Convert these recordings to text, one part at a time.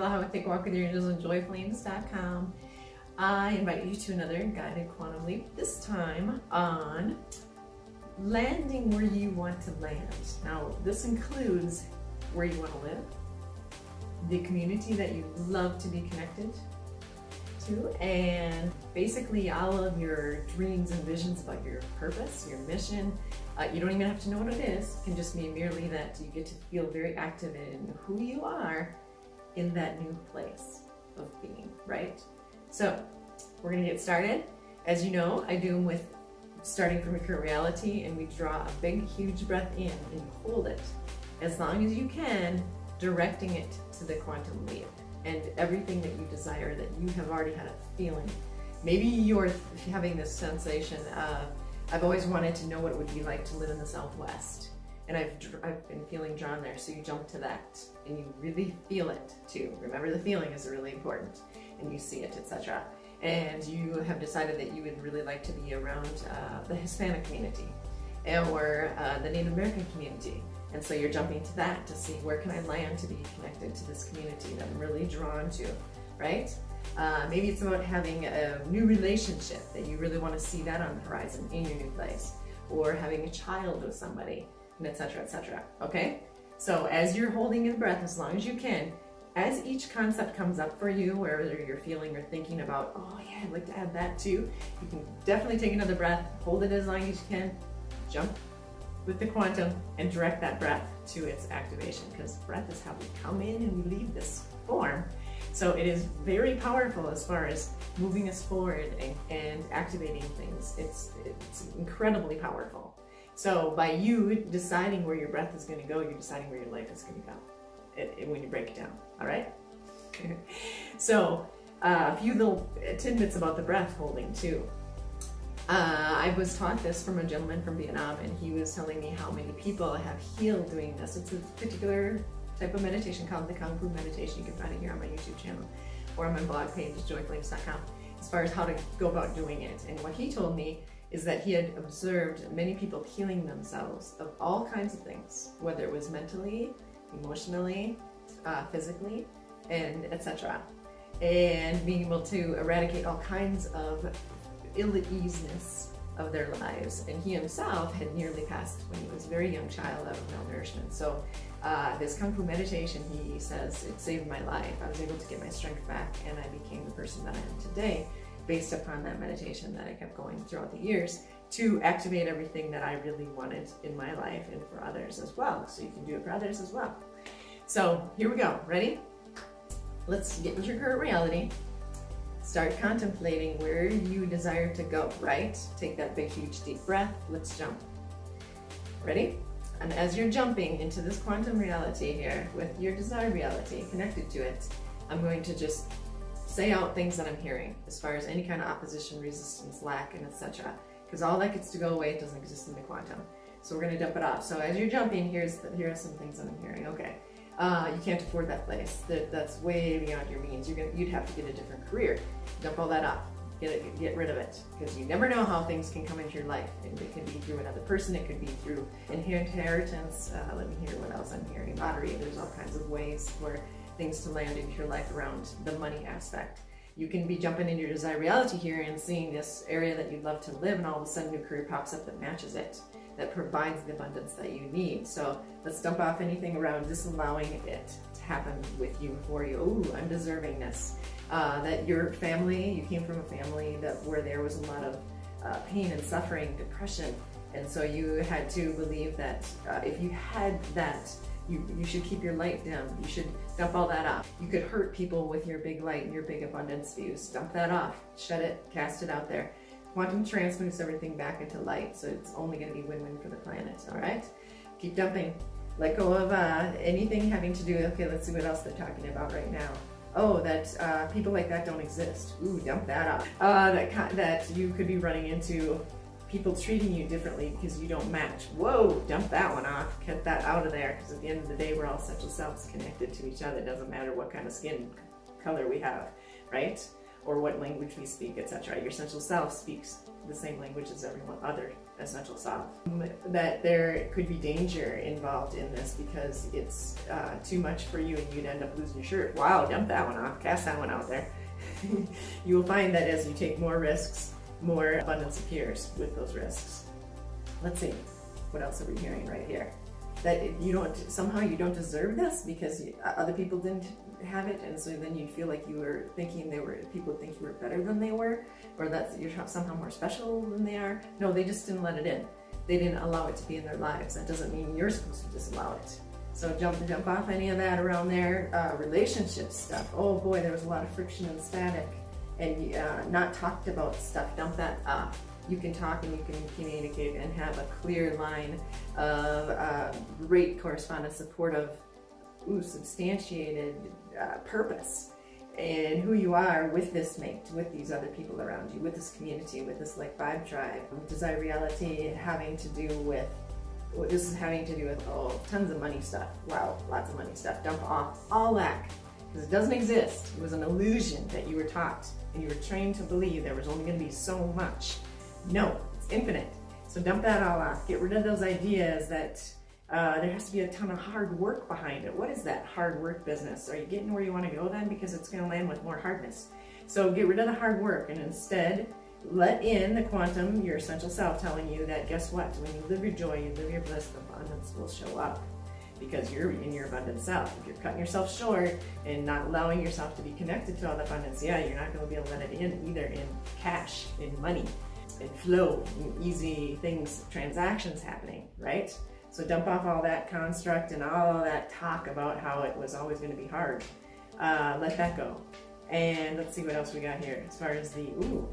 Blaha with Take a Walk with Your Angels on joyflames.com. I invite you to another guided quantum leap, this time on landing where you want to land. Now, this includes where you want to live, the community that you love to be connected to, and basically all of your dreams and visions about your purpose, your mission. You don't even have to know what it is. It can just be merely that you get to feel very active in who you are in that new place of being, right? So we're gonna get started. As you know, I do them with starting from your current reality, and we draw a big, huge breath in and hold it as long as you can, directing it to the quantum leap and everything that you desire that you have already had a feeling. Maybe you're having this sensation of, I've always wanted to know what it would be like to live in the Southwest, and I've been feeling drawn there. So you jump to that and you really feel it too. Remember, the feeling is really important, and you see it, etc. And you have decided that you would really like to be around the Hispanic community or the Native American community. And so you're jumping to that to see where can I land to be connected to this community that I'm really drawn to, right? Maybe it's about having a new relationship that you really want to see that on the horizon in your new place, or having a child with somebody, and etc., etc. Okay? So as you're holding your breath as long as you can, as each concept comes up for you, whether you're feeling or thinking about, oh yeah, I'd like to add that too, you can definitely take another breath, hold it as long as you can, jump with the quantum, and direct that breath to its activation, because breath is how we come in and we leave this form. So it is very powerful as far as moving us forward and activating things. It's incredibly powerful. So by you deciding where your breath is going to go, you're deciding where your life is going to go when you break it down, all right? So a few little tidbits about the breath holding too. I was taught this from a gentleman from Vietnam, and he was telling me how many people have healed doing this. It's a particular type of meditation called the Kung Fu meditation. You can find it here on my YouTube channel or on my blog page, joyflames.com, as far as how to go about doing it. And what he told me is that he had observed many people healing themselves of all kinds of things, whether it was mentally, emotionally, physically, and etc. And being able to eradicate all kinds of ill-at-easeness of their lives. And he himself had nearly passed when he was a very young child out of malnourishment. So this Kung Fu meditation, he says, it saved my life. I was able to get my strength back, and I became the person that I am today based upon that meditation that I kept going throughout the years to activate everything that I really wanted in my life and for others as well. So you can do it for others as well. So here we go. Ready? Let's get into your current reality. Start contemplating where you desire to go, right? Take that big, huge, deep breath. Let's jump. Ready? And as you're jumping into this quantum reality here with your desired reality connected to it, I'm going to just say out things that I'm hearing as far as any kind of opposition, resistance, lack, and etc. Because all that gets to go away. It doesn't exist in the quantum. So we're going to dump it off. So as you're jumping, here are some things that I'm hearing. Okay. You can't afford that place. That's way beyond your means. You'd have to get a different career. Dump all that off. Get rid of it, because you never know how things can come into your life. And it could be through another person. It could be through inheritance. Let me hear what else I'm hearing. Lottery. There's all kinds of ways for things to land into your life around the money aspect. You can be jumping into your desired reality here and seeing this area that you'd love to live, and all of a sudden a new career pops up that matches it, that provides the abundance that you need. So let's dump off anything around disallowing it to happen with you, for you. Oh, I'm deserving this. That your family, you came from a family where there was a lot of pain and suffering, depression, and so you had to believe that if you had that, you should keep your light dim. You should dump all that off. You could hurt people with your big light and your big abundance views. Dump that off. Shut it. Cast it out there. Quantum transmutes everything back into light, so it's only going to be win-win for the planet, all right? Keep dumping. Let go of anything having to do with, okay, let's see what else they're talking about right now. Oh, that people like that don't exist. Ooh, dump that off. That you could be running into people treating you differently because you don't match. Whoa, dump that one off. Get that out of there, because at the end of the day, we're all essential selves connected to each other. It doesn't matter what kind of skin color we have, right? or what language we speak, etc. Your essential self speaks the same language as everyone other essential self. That there could be danger involved in this because it's too much for you and you'd end up losing your shirt. Wow, dump that one off, cast that one out there. You will find that as you take more risks, more abundance appears with those risks. Let's see, what else are we hearing right here? That you don't deserve this because other people didn't have it, and so then you feel like you were thinking people think you were better than they were, or that you're somehow more special than they are. No, they just didn't let it in. They didn't allow it to be in their lives. That doesn't mean you're supposed to disallow it. So jump off any of that around there. Relationship stuff. Oh boy, there was a lot of friction and static, and not talked about stuff. Dump that off. You can talk and you can communicate and have a clear line of great correspondence, supportive, substantiated purpose in who you are with this mate, with these other people around you, with this community, with this like vibe tribe. Desire reality having to do with tons of money stuff. Wow, lots of money stuff. Dump off all that because it doesn't exist. It was an illusion that you were taught and you were trained to believe there was only going to be so much. No, it's infinite. So dump that all off. Get rid of those ideas that there has to be a ton of hard work behind it. What is that hard work business? Are you getting where you want to go then? Because it's going to land with more hardness. So get rid of the hard work and instead let in the quantum, your essential self, telling you that guess what? When you live your joy, you live your bliss, the abundance will show up because you're in your abundant self. If you're cutting yourself short and not allowing yourself to be connected to all the abundance, you're not going to be able to let it in either in cash, in money, in flow, in easy things, transactions happening, right? So dump off all that construct and all that talk about how it was always going to be hard. Let that go. And let's see what else we got here as far as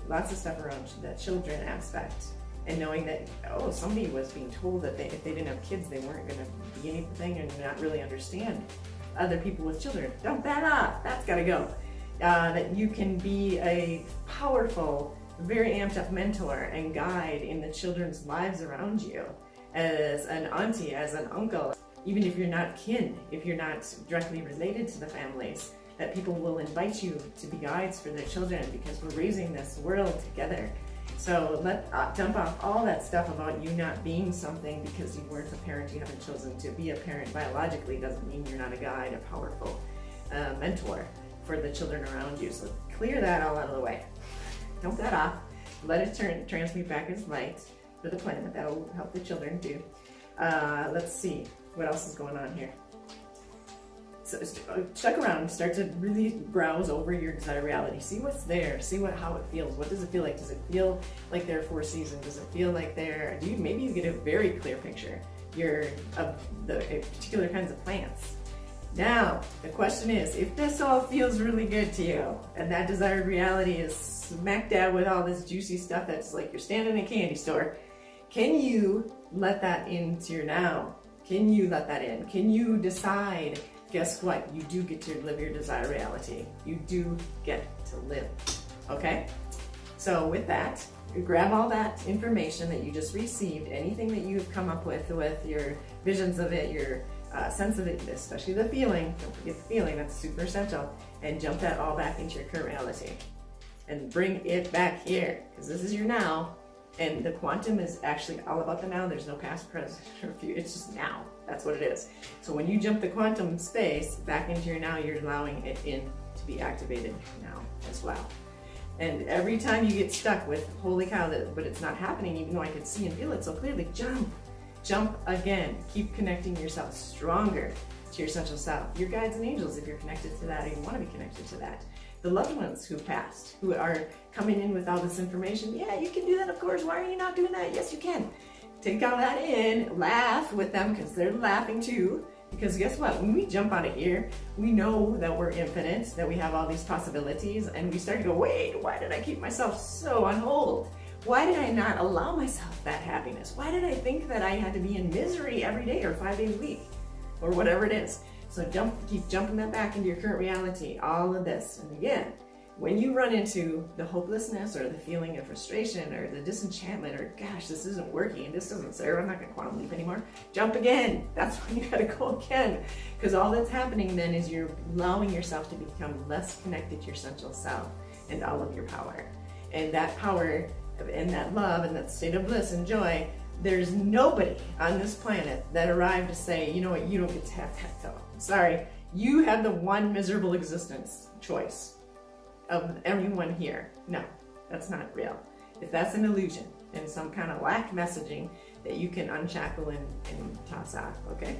lots of stuff around the children aspect. And knowing that, somebody was being told that if they didn't have kids, they weren't going to be anything and not really understand other people with children. Dump that off. That's got to go. That you can be a powerful, very amped up mentor and guide in the children's lives around you. As an auntie, as an uncle, even if you're not kin, if you're not directly related to the families, that people will invite you to be guides for their children because we're raising this world together. So dump off all that stuff about you not being something because you weren't a parent, you haven't chosen to be a parent biologically doesn't mean you're not a guide, a powerful mentor for the children around you. So clear that all out of the way. Dump that off, let it transmute back as light for the planet. That'll help the children too. Let's see what else is going on here. So check around and start to really browse over your desired reality. See what's there. See how it feels. What does it feel like? Does it feel like there are 4 seasons? Does it feel like maybe you get a very clear picture of the particular kinds of plants. Now, the question is, if this all feels really good to you and that desired reality is smack dab with all this juicy stuff that's like you're standing in a candy store, can you let that into your now? Can you let that in? Can you decide, guess what? You do get to live your desired reality. You do get to live, okay? So with that, grab all that information that you just received, anything that you've come up with your visions of it, your sense of it, especially the feeling, don't forget the feeling, that's super essential, and jump that all back into your current reality. And bring it back here, because this is your now, and the quantum is actually all about the now. There's no past, present, or future, it's just now. That's what it is. So when you jump the quantum space back into your now, you're allowing it in to be activated now as well. And every time you get stuck with, holy cow, but it's not happening, even though I could see and feel it so clearly, jump again. Keep connecting yourself stronger to your essential self. Your guides and angels, if you're connected to that, or you want to be connected to that. The loved ones who passed, who are coming in with all this information. Yeah, you can do that, of course. Why are you not doing that? Yes, you can. Take all that in, laugh with them because they're laughing too. Because guess what? When we jump out of here, we know that we're infinite, that we have all these possibilities, and we start to go, wait, why did I keep myself so on hold? Why did I not allow myself that happiness? Why did I think that I had to be in misery every day or 5 days a week or whatever it is? So keep jumping that back into your current reality, all of this. And again, when you run into the hopelessness or the feeling of frustration or the disenchantment or gosh, this isn't working, this doesn't serve, I'm not going to quantum leap anymore, jump again. That's when you got to go again. Because all that's happening then is you're allowing yourself to become less connected to your essential self. and all of your power. And that power and that love and that state of bliss and joy, there's nobody on this planet that arrived to say, you know what, you don't get to have that though. Sorry, you have the one miserable existence choice of everyone here. No, that's not real. If that's an illusion and some kind of lack messaging that you can unshackle and toss off, okay?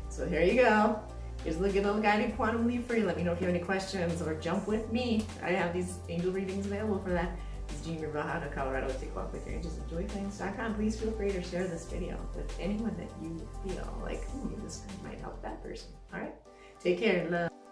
So here you go. Here's a little guided quantum leap for you. Let me know if you have any questions or jump with me. I have these angel readings available for that. This is Jeannie from Blaha, Colorado. Take a walk with your angels at joyflames.com. Please feel free to share this video with anyone that you feel like, this might help that person. All right? Take care. Love.